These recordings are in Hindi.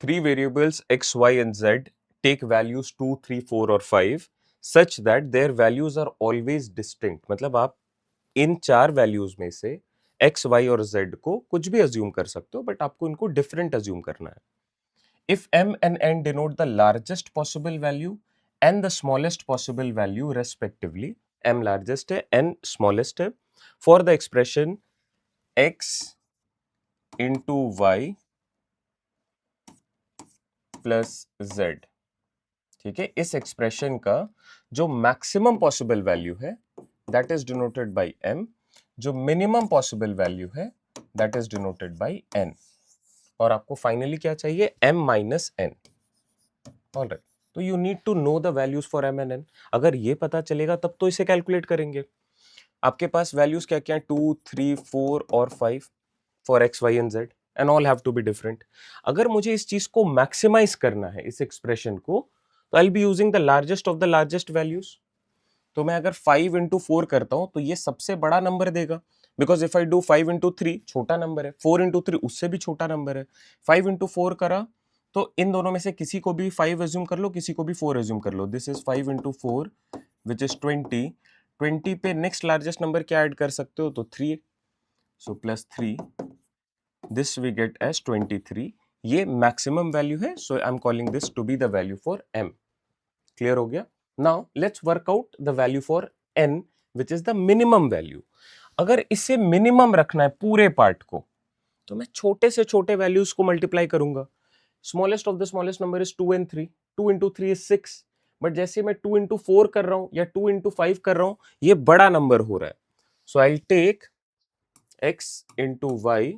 three variables x, y, and z take values 2, 3, 4 और 5 such that their values are always distinct. मतलब आप इन चार वैल्यूज में से x, y और z को कुछ भी अज्यूम कर सकते हो, बट आपको इनको डिफरेंट अज्यूम करना है. If m and n denote the largest possible value and the smallest possible value respectively, m largest है, n smallest है, for the expression x into y plus z, ठीक है, इस एक्सप्रेशन का जो मैक्सिमम पॉसिबल वैल्यू है that is denoted by m, जो मिनिमम पॉसिबल वैल्यू है that is denoted by n, और आपको फाइनली क्या चाहिए, m माइनस n. ऑलराइट, तो you need to know the values for m and n. अगर ये पता चलेगा तब तो इसे कैलकुलेट करेंगे. आपके पास वैल्यूज क्या क्या है, 2, 3, 4 और 5 for x, y and z, and all have to be different. अगर मुझे इस चीज को मैक्सिमाइज करना है, इस एक्सप्रेशन को, तो I will be using the largest of the largest values. तो मैं अगर 5 इंटू 4 करता हूं तो ये सबसे बड़ा नंबर देगा, because if I do 5 into 3 छोटा नंबर है, 4 इंटू 3 उससे भी छोटा नंबर है, 5 इंटू 4 करा तो इन दोनों में से किसी को भी 5 एज्यूम कर लो, किसी को भी 4 एज्यूम कर लो. This is 5 into 4 which is 20. 20 पे नेक्स्ट लार्जेस्ट नंबर क्या ऐड कर सकते हो, तो 3, so plus 3, this we get as 23. ये मैक्सिमम वैल्यू है, so I am calling this to be the value for m. Clear हो गया. Now let's work out the value for n which is the minimum value. अगर इसे मिनिमम रखना है पूरे पार्ट को, तो मैं छोटे से छोटे वैल्यूज को मल्टीप्लाई करूंगा. Smallest of the smallest number is 2 and 3. 2 into 3 is 6. But जैसे मैं 2 into 4 कर रहा हूं या 2 into 5 कर रहा हूं, ये बड़ा नंबर हो रहा है. So I take x into y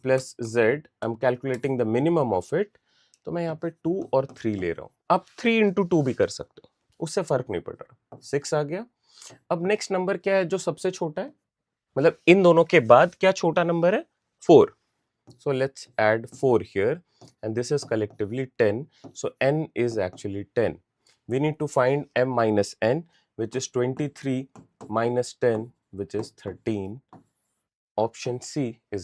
plus z, I am calculating the minimum of it. तो मैं यहाँ पे 2 और 3 ले रहा हूं. आप 3 into 2 भी कर सकते हो, उससे फर्क नहीं पड़ रहा. 6 आ गया. अब नेक्स्ट नंबर क्या है जो सबसे छोटा है, मतलब इन दोनों के बाद क्या छोटा नंबर है, 4. So let's add 4 here, and this is collectively 10. So n is actually 10. We need to find m minus n, which is 23 minus 10, which is 13. Option C is